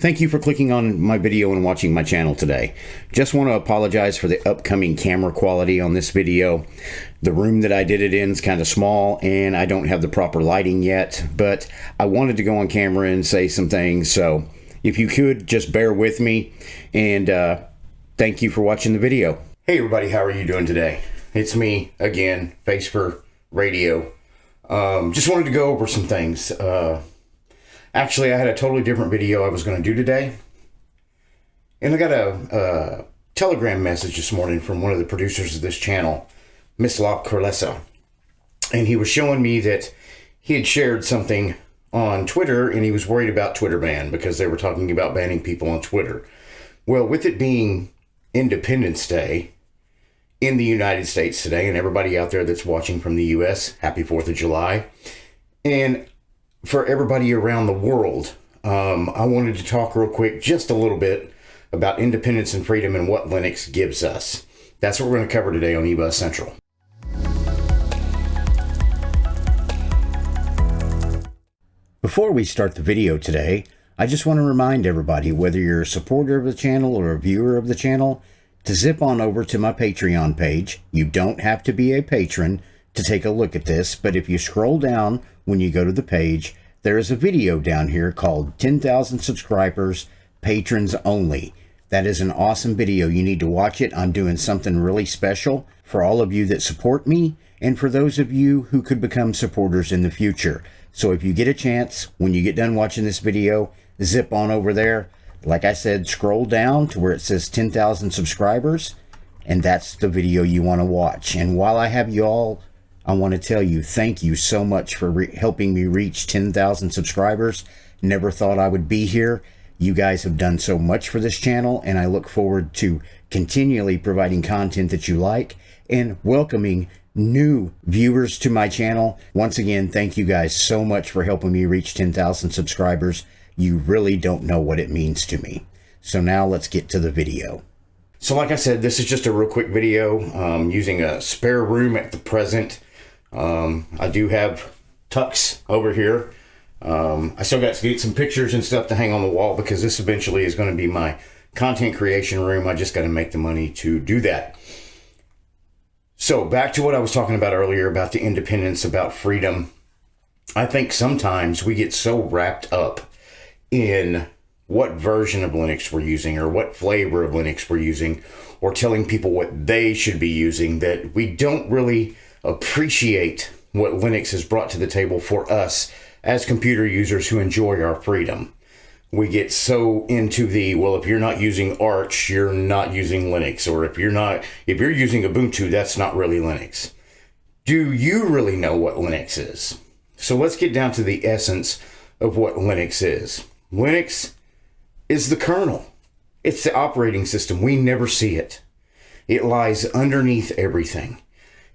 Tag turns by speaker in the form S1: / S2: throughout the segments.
S1: Thank you for clicking on my video and watching my channel today. Just want to apologize for the upcoming camera quality on this video. The room that I did it in is kind of small and I don't have the proper lighting yet, but I wanted to go on camera and say some things, so if you could just bear with me, and thank you for watching the video. Hey everybody, how are you doing today? It's me again, Face for Radio. Just wanted to go over some things. Actually, I had a totally different video I was going to do today. And I got a telegram message this morning from one of the producers of this channel, Miss La Corlesa. And he was showing me that he had shared something on Twitter and he was worried about Twitter ban because they were talking about banning people on Twitter. Well, with it being Independence Day in the United States today, and everybody out there that's watching from the US, happy 4th of July. And for everybody around the world, I wanted to talk real quick, just a little bit, about independence and freedom and what Linux gives us. That's what we're going to cover today on eBuzz Central. Before we start the video today, I just want to remind everybody, whether you're a supporter of the channel or a viewer of the channel, to zip on over to my Patreon page. You don't have to be a patron to take a look at this, but if you scroll down when you go to the page, there is a video down here called 10,000 Subscribers, Patrons Only. That is an awesome video. You need to watch it. I'm doing something really special for all of you that support me and for those of you who could become supporters in the future. So if you get a chance, when you get done watching this video, zip on over there. Like I said, scroll down to where it says 10,000 subscribers, and that's the video you want to watch. And while I have you all, I want to tell you, thank you so much for helping me reach 10,000 subscribers. Never thought I would be here. You guys have done so much for this channel, and I look forward to continually providing content that you like and welcoming new viewers to my channel. Once again, thank you guys so much for helping me reach 10,000 subscribers. You really don't know what it means to me. So now let's get to the video. So like I said, this is just a real quick video using a spare room at the present. I do have tucks over here. I still got to get some pictures and stuff to hang on the wall because this eventually is going to be my content creation room. I just got to make the money to do that. So back to what I was talking about earlier about the independence, about freedom. I think sometimes we get so wrapped up in what version of Linux we're using or what flavor of Linux we're using or telling people what they should be using that we don't really appreciate what Linux has brought to the table for us as computer users who enjoy our freedom. We get so into the, well, if you're not using Arch, you're not using Linux, or if you're using Ubuntu, that's not really Linux. Do you really know what Linux is? So let's get down to the essence of what Linux is. Linux is the kernel. It's the operating system. We never see it. It lies underneath everything.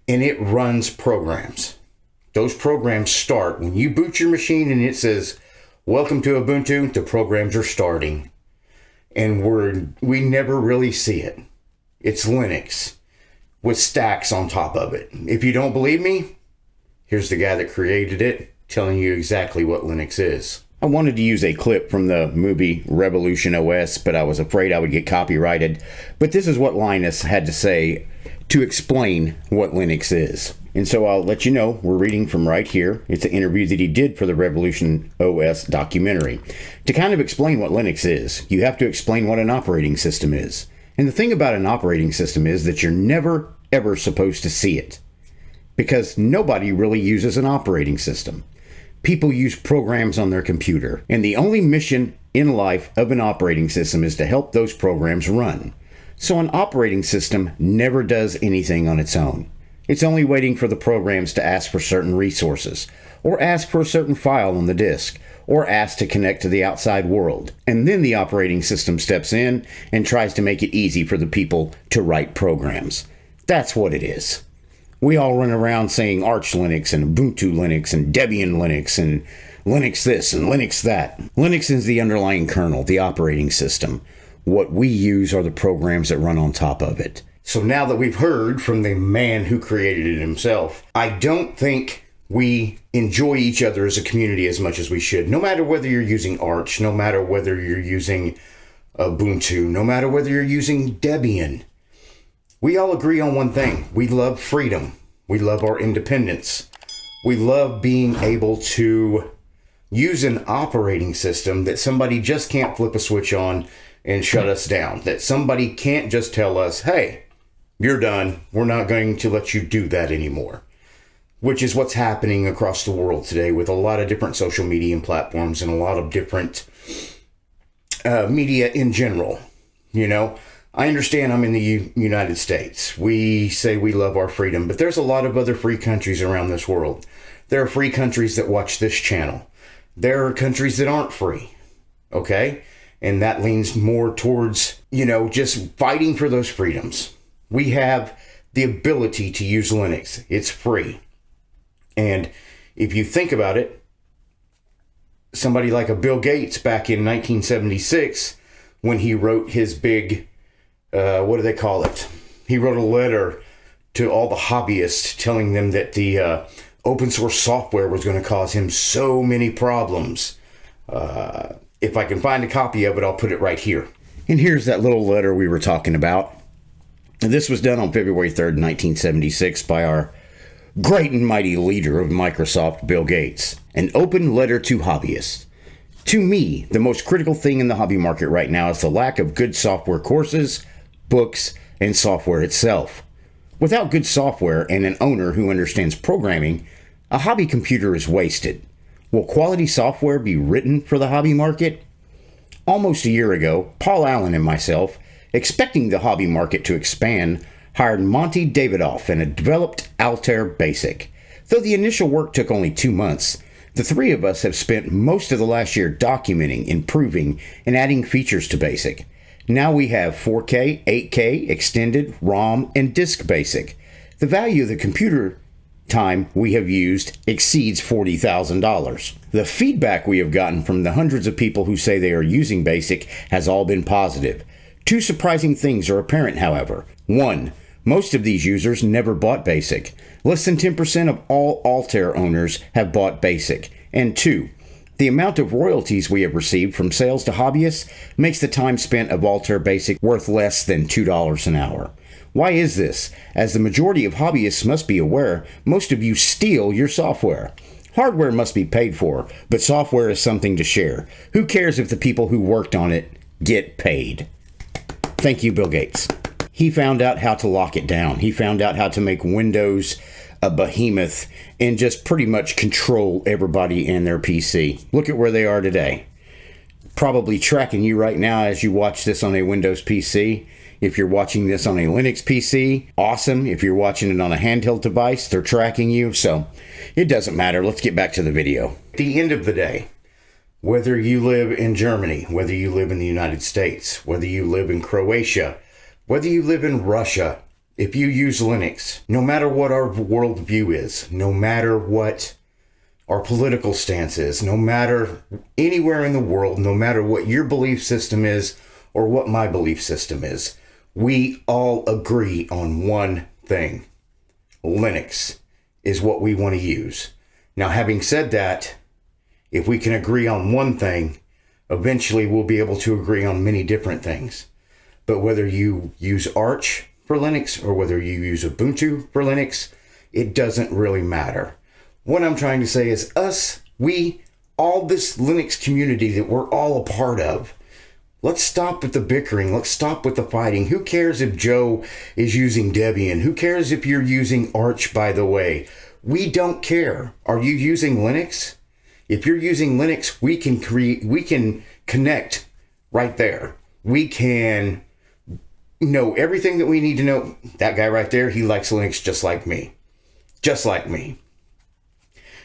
S1: And it runs programs. Those programs start when you boot your machine and it says, welcome to Ubuntu, the programs are starting. And we never really see it. It's Linux with stacks on top of it. If you don't believe me, here's the guy that created it telling you exactly what Linux is. I wanted to use a clip from the movie Revolution OS, but I was afraid I would get copyrighted. But this is what Linus had to say to explain what Linux is. And so I'll let you know, we're reading from right here. It's an interview that he did for the Revolution OS documentary. To kind of explain what Linux is, you have to explain what an operating system is. And the thing about an operating system is that you're never, ever supposed to see it. Because nobody really uses an operating system. People use programs on their computer. And the only mission in life of an operating system is to help those programs run. So an operating system never does anything on its own. It's only waiting for the programs to ask for certain resources, or ask for a certain file on the disk, or ask to connect to the outside world. And then the operating system steps in and tries to make it easy for the people to write programs. That's what it is. We all run around saying Arch Linux and Ubuntu Linux and Debian Linux and Linux this and Linux that. Linux is the underlying kernel, the operating system. What we use are the programs that run on top of it. So now that we've heard from the man who created it himself, I don't think we enjoy each other as a community as much as we should. No matter whether you're using Arch, no matter whether you're using Ubuntu, no matter whether you're using Debian, we all agree on one thing. We love freedom. We love our independence. We love being able to use an operating system that somebody just can't flip a switch on and shut us down. That somebody can't just tell us, hey, you're done. We're not going to let you do that anymore. Which is what's happening across the world today with a lot of different social media platforms and a lot of different media in general. You know, I understand I'm in the United States. We say we love our freedom, but there's a lot of other free countries around this world. There are free countries that watch this channel. There are countries that aren't free. Okay? And that leans more towards, you know, just fighting for those freedoms. We have the ability to use Linux. It's free. And if you think about it, somebody like a Bill Gates back in 1976, when he wrote his big, what do they call it? He wrote a letter to all the hobbyists telling them that the open source software was going to cause him so many problems. If I can find a copy of it, I'll put it right here. And here's that little letter we were talking about. And this was done on February 3rd, 1976 by our great and mighty leader of Microsoft, Bill Gates. An open letter to hobbyists. To me, the most critical thing in the hobby market right now is the lack of good software courses, books, and software itself. Without good software and an owner who understands programming, a hobby computer is wasted. Will quality software be written for the hobby market? Almost a year ago, Paul Allen and myself, expecting the hobby market to expand, hired Monty Davidoff and developed Altair Basic. Though the initial work took only 2 months, the three of us have spent most of the last year documenting, improving, and adding features to Basic. Now we have 4K, 8K, Extended, ROM, and Disk Basic. The value of the computer time we have used exceeds $40,000. The feedback we have gotten from the hundreds of people who say they are using Basic has all been positive. Two surprising things are apparent, however. 1. Most of these users never bought Basic. Less than 10% of all Altair owners have bought Basic. And 2. The amount of royalties we have received from sales to hobbyists makes the time spent of Altair Basic worth less than $2 an hour. Why is this? As the majority of hobbyists must be aware, most of you steal your software. Hardware must be paid for, but software is something to share. Who cares if the people who worked on it get paid? Thank you, Bill Gates. He found out how to lock it down. He found out how to make Windows a behemoth and just pretty much control everybody and their PC. Look at where they are today. Probably tracking you right now as you watch this on a Windows PC. If you're watching this on a Linux PC, awesome. If you're watching it on a handheld device, they're tracking you. So it doesn't matter. Let's get back to the video. At the end of the day, whether you live in Germany, whether you live in the United States, whether you live in Croatia, whether you live in Russia, if you use Linux, no matter what our worldview is, no matter what our political stance is, no matter anywhere in the world, no matter what your belief system is or what my belief system is, we all agree on one thing. Linux is what we want to use. Now, having said that, if we can agree on one thing, eventually we'll be able to agree on many different things. But whether you use Arch for Linux or whether you use Ubuntu for Linux, it doesn't really matter. What I'm trying to say is all this Linux community that we're all a part of, let's stop with the bickering. Let's stop with the fighting. Who cares if Joe is using Debian? Who cares if you're using Arch, by the way? We don't care. Are you using Linux? If you're using Linux, we can connect right there. We can know everything that we need to know. That guy right there, he likes Linux just like me. Just like me.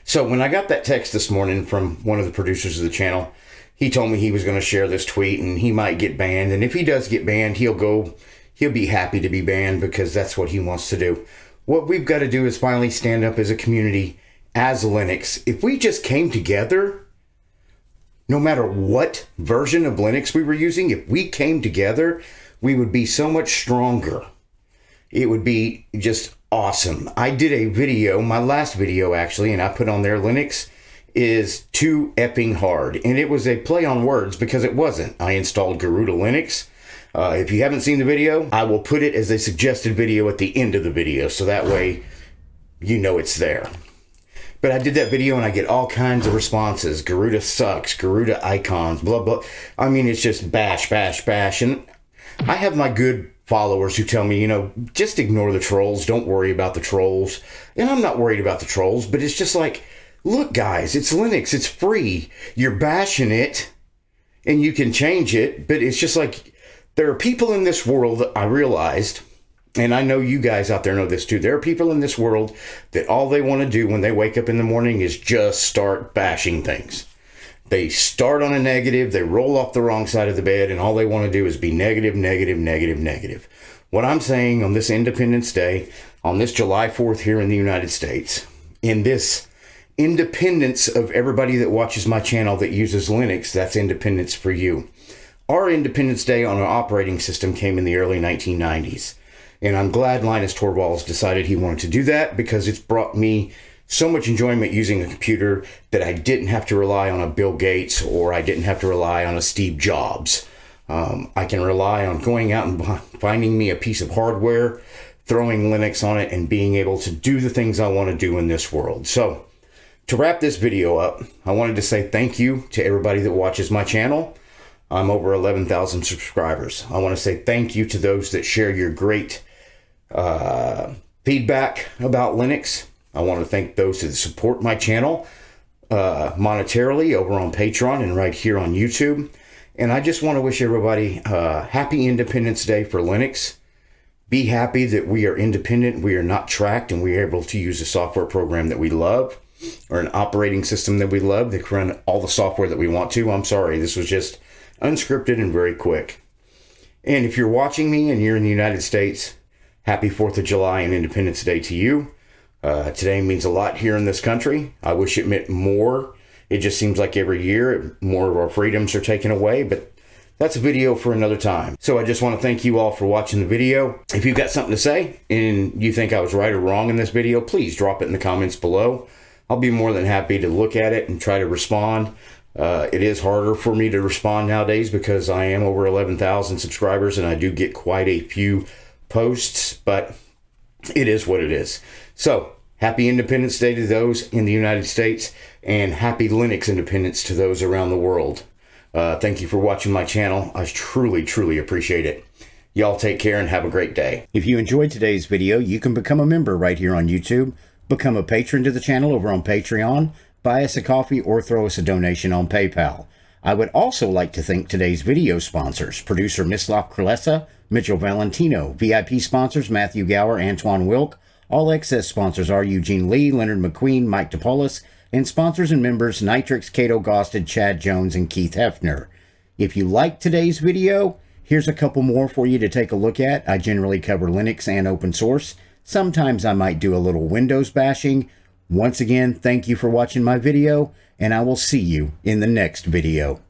S1: So when I got that text this morning from one of the producers of the channel, he told me he was going to share this tweet and he might get banned. And if he does get banned, he'll be happy to be banned because that's what he wants to do. What we've got to do is finally stand up as a community, as Linux. If we just came together, no matter what version of Linux we were using, if we came together, we would be so much stronger. it would be just awesome. I did a video, my last video actually, and I put on there Linux is too epping hard. And it was a play on words because it wasn't. I installed Garuda Linux. If you haven't seen the video, I will put it as a suggested video at the end of the video, so that way you know it's there. But I did that video and I get all kinds of responses. Garuda sucks, Garuda icons, blah, blah. I mean, it's just bash, bash, bash. And I have my good followers who tell me, you know, just ignore the trolls. Don't worry about the trolls. And I'm not worried about the trolls, but it's just like, look, guys, it's Linux. It's free. You're bashing it and you can change it. But it's just like, there are people in this world, I realized, and I know you guys out there know this too. There are people in this world that all they want to do when they wake up in the morning is just start bashing things. They start on a negative, they roll off the wrong side of the bed, and all they want to do is be negative, negative, negative, negative. What I'm saying on this Independence Day, on this July 4th here in the United States, in this independence of everybody that watches my channel that uses Linux, that's independence for you. Our Independence Day on our operating system came in the early 1990s. And I'm glad Linus Torvalds decided he wanted to do that because it's brought me so much enjoyment using a computer that I didn't have to rely on a Bill Gates or I didn't have to rely on a Steve Jobs. I can rely on going out and finding me a piece of hardware, throwing Linux on it, and being able to do the things I want to do in this world. So to wrap this video up, I wanted to say thank you to everybody that watches my channel. I'm over 11,000 subscribers. I want to say thank you to those that share your great feedback about Linux. I want to thank those that support my channel monetarily over on Patreon and right here on YouTube. And I just want to wish everybody happy Independence Day for Linux. Be happy that we are independent, we are not tracked, and we are able to use a software program that we love or an operating system that we love that can run all the software that we want to. I'm sorry, this was just unscripted and very quick. And if you're watching me and you're in the United States, happy 4th of July and Independence Day to you. Today means a lot here in this country. I wish it meant more. It just seems like every year more of our freedoms are taken away, but that's a video for another time. So I just want to thank you all for watching the video. If you've got something to say and you think I was right or wrong in this video, please drop it in the comments below. I'll be more than happy to look at it and try to respond. It is harder for me to respond nowadays because I am over 11,000 subscribers and I do get quite a few posts, but it is what it is. So happy Independence Day to those in the United States and happy Linux independence to those around the world. Thank you for watching my channel. I truly, truly appreciate it. Y'all take care and have a great day. If you enjoyed today's video, you can become a member right here on YouTube, become a patron to the channel over on Patreon, buy us a coffee, or throw us a donation on PayPal. I would also like to thank today's video sponsors, producer Mislav Kralesa, Mitchell Valentino, VIP sponsors Matthew Gower, Antoine Wilk, all access sponsors are Eugene Lee, Leonard McQueen, Mike DePaulis, and sponsors and members Nitrix, Cato Gosted, Chad Jones, and Keith Hefner. If you liked today's video, here's a couple more for you to take a look at. I generally cover Linux and open source. Sometimes I might do a little Windows bashing. Once again, thank you for watching my video, and I will see you in the next video.